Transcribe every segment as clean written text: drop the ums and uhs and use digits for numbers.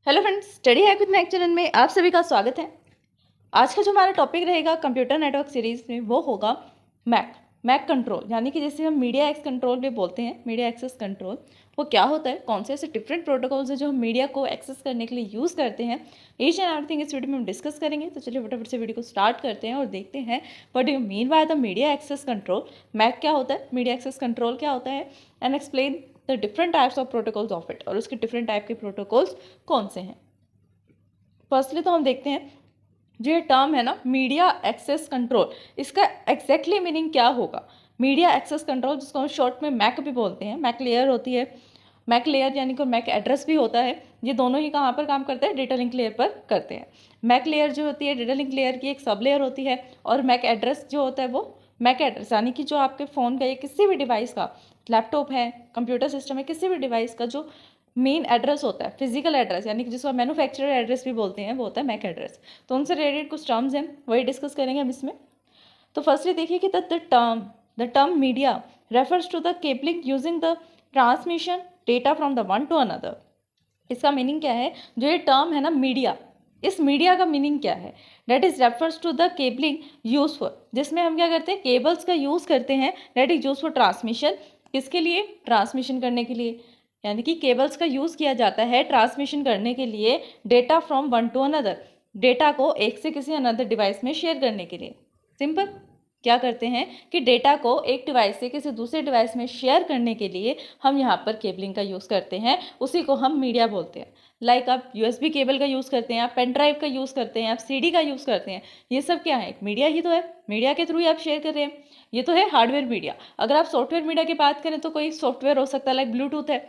Hello friends, study hack with Mac channel में आप सभी का स्वागत है। आज का जो हमारा टॉपिक रहेगा कंप्यूटर नेटवर्क सीरीज में वो होगा मैक कंट्रोल, यानी कि जैसे हम मीडिया एक्स कंट्रोल भी बोलते हैं, मीडिया एक्सेस कंट्रोल। वो क्या होता है, कौन से ऐसे डिफरेंट प्रोटोकॉल्स हैं जो हम मीडिया को एक्सेस करने के लिए यूज़ करते हैं, ईच एंड एवरीथिंग इस वीडियो में हम डिस्कस करेंगे। तो चलिए फटाफट से वीडियो को स्टार्ट करते हैं और देखते हैं what you mean by the media access control. MAC क्या होता है, मीडिया एक्सेस कंट्रोल क्या होता है, and explain the different types of protocols of it, और उसके डिफरेंट टाइप के प्रोटोकॉल्स कौन से हैं। फर्स्टली तो हम देखते हैं जो ये टर्म है ना, मीडिया एक्सेस कंट्रोल, इसका एग्जैक्टली मीनिंग क्या होगा। मीडिया एक्सेस कंट्रोल, जिसको हम शॉर्ट में मैक भी बोलते हैं, मैक लेयर होती है, मैक लेयर यानी कि मैक एड्रेस भी होता है। ये दोनों ही कहाँ पर काम करते हैं, डेटा लिंक लेयर पर करते हैं। मैक लेयर जो होती है डेटा लिंक लेयर की एक सब लेयर होती है, और मैक एड्रेस जो होता है वो मैक एड्रेस यानी कि जो आपके फ़ोन का या किसी भी डिवाइस का, लैपटॉप है, कंप्यूटर सिस्टम है, किसी भी डिवाइस का जो मेन एड्रेस होता है, फिजिकल एड्रेस यानी कि जिसको मैन्युफैक्चरर एड्रेस भी बोलते हैं, वो होता है मैक एड्रेस। तो उनसे रिलेटेड कुछ टर्म्स हैं, वही डिस्कस करेंगे हम इसमें। तो फर्स्टली देखिए कि the term media refers to the cabling using the transmission data from the one to another. इसका मीनिंग क्या है, जो ये टर्म है ना मीडिया, इस मीडिया का मीनिंग क्या है, that is refers to the cabling use for, जिसमें हम क्या करते हैं, केबल्स का यूज़ करते हैं, that is use for transmission. किसके लिए, ट्रांसमिशन करने के लिए, यानी कि केबल्स का यूज़ किया जाता है ट्रांसमिशन करने के लिए, data from one to another, data को एक से किसी अनदर डिवाइस में शेयर करने के लिए। सिंपल, क्या करते हैं कि डेटा को एक डिवाइस से किसी दूसरे डिवाइस में शेयर करने के लिए हम यहाँ पर केबलिंग का यूज़ करते हैं, उसी को हम मीडिया बोलते हैं। लाइक आप यूएसबी केबल का यूज़ करते हैं, आप पेन ड्राइव का यूज़ करते हैं, आप सीडी का यूज़ करते हैं, ये सब क्या है, एक मीडिया ही तो है, मीडिया के थ्रू ही आप शेयर कर रहे हैं। ये तो है हार्डवेयर मीडिया। अगर आप सॉफ्टवेयर मीडिया की बात करें तो कोई सॉफ्टवेयर हो सकता है, लाइक ब्लूटूथ है,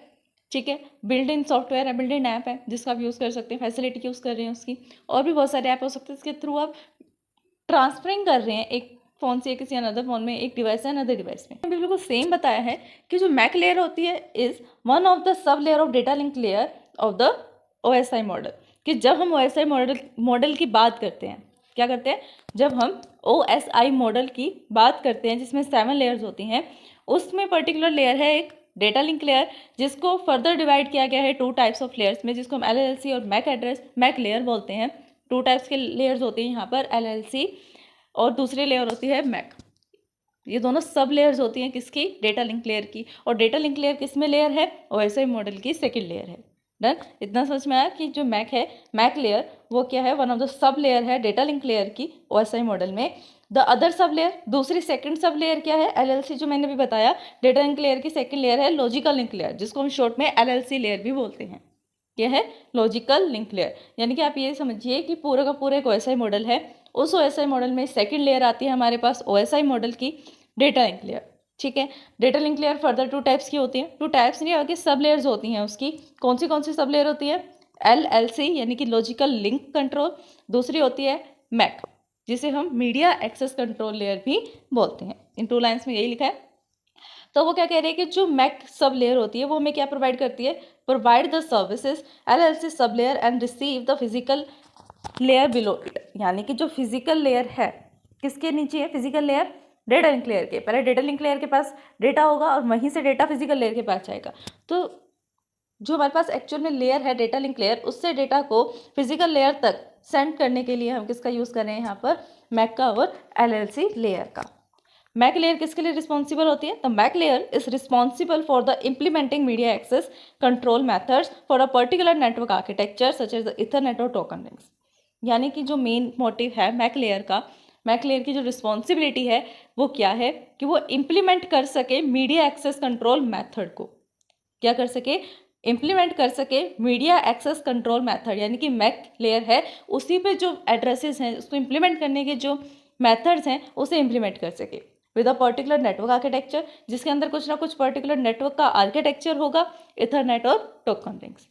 ठीक है, बिल्ड इन सॉफ्टवेयर है, बिल्ड इन ऐप है जिसका आप यूज़ कर सकते हैं, फैसिलिटी यूज़ कर रहे हैं उसकी। और भी बहुत सारे ऐप हो सकते हैं जिसके थ्रू आप ट्रांसफरिंग कर रहे हैं एक फ़ोन से किसी अनदर फ़ोन में, एक डिवाइस से अनदर डिवाइस में। बिल्कुल सेम बताया है कि जो मैक लेयर होती है is one of the sub layer of data link layer of the OSI model. कि जब हम OSI मॉडल की बात करते हैं, क्या करते हैं, जब हम OSI मॉडल की बात करते हैं जिसमें 7 लेयर्स होती हैं, उसमें पर्टिकुलर लेयर है एक डेटा लिंक लेयर, जिसको फर्दर डिवाइड किया गया है 2 टाइप्स ऑफ लेयर्स में, जिसको हम LLC और मैक एड्रेस मैक लेयर बोलते हैं। 2 टाइप्स के लेयर्स होती हैं यहाँ पर, LLC और दूसरी लेयर होती है मैक। ये दोनों सब लेयर्स होती हैं किसकी, डेटा लिंक लेयर की। और डेटा लिंक लेयर किस में लेयर है, OSI मॉडल की सेकंड लेयर है। डन, इतना समझ में आया कि जो मैक है, मैक लेयर वो क्या है, one of the sub layer है डेटा लिंक लेयर की OSI मॉडल में। द अदर सब लेयर, दूसरी सेकंड सब लेयर क्या है, LLC, जो मैंने भी बताया डेटा लिंक लेयर की सेकंड लेयर है लॉजिकल लिंक लेयर, जिसको हम शॉर्ट में LLC लेयर भी बोलते हैं। क्या है, लॉजिकल लिंक लेयर। यानी कि आप ये समझिए कि पूरा का पूरा एक OSI मॉडल है, उस OSI मॉडल में सेकंड लेयर आती है हमारे पास OSI मॉडल की, डेटा लिंक लेयर। ठीक है, data link layer further 2 types की होती है, 2 टाइप्स नहीं आगे सब लेयर्स होती हैं उसकी। कौन सी सब लेयर होती है, LLC यानी कि लॉजिकल लिंक कंट्रोल, दूसरी होती है मैक, जिसे हम मीडिया एक्सेस कंट्रोल लेयर भी बोलते हैं। इन 2 लाइन्स में यही लिखा है। तो वो क्या कह रहे हैं कि जो मैक सब लेयर होती है वो हमें क्या प्रोवाइड करती है, provide the services LLC sub layer and receive the physical layer below it. यानी कि जो फिजिकल लेयर है, किसके नीचे है physical layer, data link layer के। पहले डेटा लिंक लेयर के पास डेटा होगा और वहीं से डेटा फिजिकल लेयर के पास जाएगा। तो जो हमारे पास एक्चुअल में लेयर है डेटा लिंक लेयर, उससे डेटा को फिजिकल लेयर तक सेंड करने के लिए हम किसका यूज़ कर रहे हैं यहाँ पर, मैक का और LLC लेयर का। मैक लेयर किसके लिए रिस्पॉन्सिबल होती है, the MAC layer is responsible for the implementing media access control methods for a particular network architecture such as the ethernet और टोकन रिंग्स। यानी कि जो मेन मोटिव है मैक लेयर का, मैक लेयर की जो रिस्पॉन्सिबिलिटी है वो क्या है कि वो इम्प्लीमेंट कर सके मीडिया एक्सेस कंट्रोल मैथड को, क्या कर सके, इम्प्लीमेंट कर सके मीडिया एक्सेस कंट्रोल मेथड। यानी कि मैक लेयर है उसी पे जो एड्रेसेस हैं उसको इम्प्लीमेंट करने के जो मेथड्स हैं उसे इम्प्लीमेंट कर सके with a particular network architecture, जिसके अंदर कुछ ना कुछ पर्टिकुलर नेटवर्क का आर्किटेक्चर होगा, इथरनेट और token rings.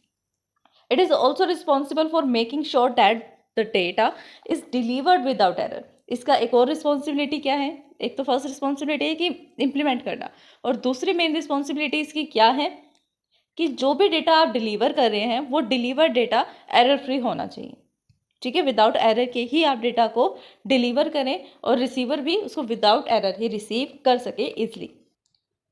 It is also responsible for making sure that the data is delivered without error. इसका एक और रिस्पॉन्सिबिलिटी क्या है, एक तो फर्स्ट रिस्पॉन्सिबिलिटी है कि इम्प्लीमेंट करना, और दूसरी मेन रिस्पॉन्सिबिलिटी इसकी क्या है कि जो भी डेटा आप डिलीवर कर रहे हैं वो डिलीवर डेटा एरर फ्री होना चाहिए। ठीक है, विदाउट एरर के ही आप डेटा को डिलीवर करें और रिसीवर भी उसको विदाउट एरर ही रिसीव कर सके easily.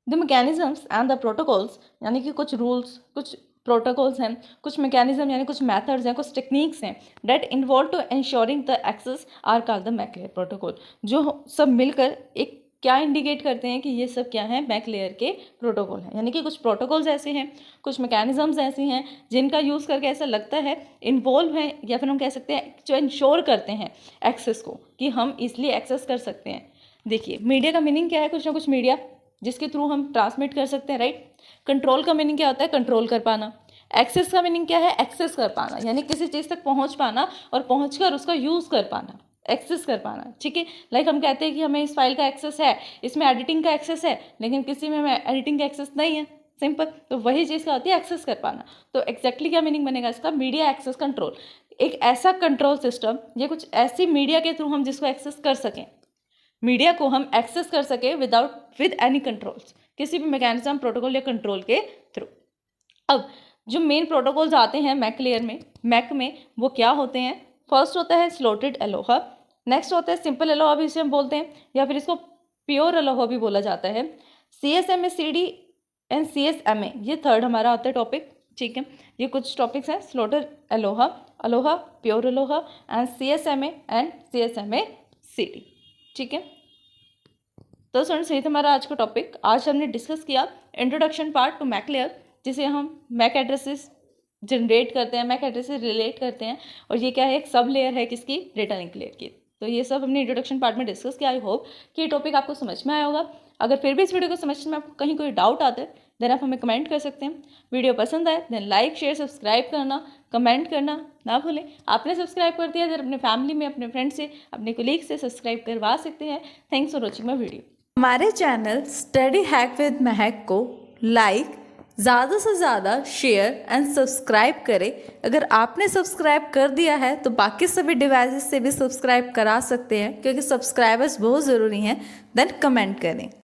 The mechanisms and the protocols, यानी कि कुछ रूल्स, कुछ प्रोटोकॉल्स हैं, कुछ मैकेनिज्म यानी कुछ मेथड्स हैं, कुछ टेक्निक्स हैं that involve to ensuring the access are called the MAC layer protocol, जो सब मिलकर एक क्या इंडिकेट करते हैं कि ये सब क्या है, मैक लेयर के प्रोटोकॉल हैं। यानी कि कुछ प्रोटोकॉल्स ऐसे हैं, कुछ मैकेनिज्म्स ऐसी हैं जिनका यूज़ करके ऐसा लगता है इन्वॉल्व हैं, या फिर हम कह सकते हैं जो इंश्योर करते हैं एक्सेस को, कि हम इसलिए एक्सेस कर सकते हैं। देखिए मीडिया का मीनिंग क्या है, कुछ ना कुछ मीडिया जिसके थ्रू हम ट्रांसमिट कर सकते हैं, राइट। कंट्रोल का मीनिंग क्या होता है, कंट्रोल कर पाना। एक्सेस का मीनिंग क्या है, एक्सेस कर पाना, यानी किसी चीज़ तक पहुंच पाना और पहुंचकर उसका यूज़ कर पाना, एक्सेस कर पाना, ठीक है। लाइक हम कहते हैं कि हमें इस फाइल का एक्सेस है, इसमें एडिटिंग का एक्सेस है, लेकिन किसी में हमें एडिटिंग का एक्सेस नहीं है, सिंपल। तो वही चीज़ क्या होती है, एक्सेस कर पाना। तो एग्जैक्टली क्या मीनिंग बनेगा इसका, मीडिया एक्सेस कंट्रोल। एक ऐसा कंट्रोल सिस्टम या कुछ ऐसी मीडिया के थ्रू हम जिसको एक्सेस कर सकें, मीडिया को हम एक्सेस कर सके विद एनी कंट्रोल्स, किसी भी मैकेनिज्म, प्रोटोकॉल या कंट्रोल के थ्रू। अब जो मेन प्रोटोकॉल्स आते हैं मैक लेयर में, मैक में, वो क्या होते हैं। फर्स्ट होता है स्लॉटेड अलोहा, नेक्स्ट होता है सिंपल अलोहा भी इसे हम बोलते हैं, या फिर इसको प्योर अलोहा भी बोला जाता है। CSMA CD एंड CSMA, ये थर्ड हमारा आता है टॉपिक, ठीक है। ये कुछ टॉपिक्स हैं, slotted Aloha, Aloha, pure Aloha and CSMA and CSMA CD, ठीक है। तो स्टूडेंट्स यही था हमारा आज का टॉपिक। आज हमने डिस्कस किया introduction part to MAC layer, जिसे हम मैक एड्रेसेस जनरेट करते हैं, मैक एड्रेसेस रिलेट करते हैं, और ये क्या है, एक सब लेयर है किसकी, डेटा लिंक लेयर की। तो ये सब हमने इंट्रोडक्शन पार्ट में डिस्कस किया। आई होप कि ये टॉपिक आपको समझ में आया होगा। अगर फिर भी इस वीडियो को समझने में आपको कहीं कोई डाउट आता है देन आप हमें कमेंट कर सकते हैं। वीडियो पसंद आए देन लाइक शेयर सब्सक्राइब करना, कमेंट करना ना भूलें। आपने सब्सक्राइब कर दिया, अगर अपने फैमिली में, अपने फ्रेंड से, अपने कोलीग से सब्सक्राइब करवा सकते हैं। Thanks for watching my video. हमारे चैनल स्टडी हैक विद महक को लाइक, ज़्यादा से ज़्यादा शेयर एंड सब्सक्राइब करें। अगर आपने सब्सक्राइब कर दिया है तो बाकी सभी डिवाइसेस से भी सब्सक्राइब करा सकते हैं, क्योंकि सब्सक्राइबर्स बहुत ज़रूरी हैं। देन कमेंट करें।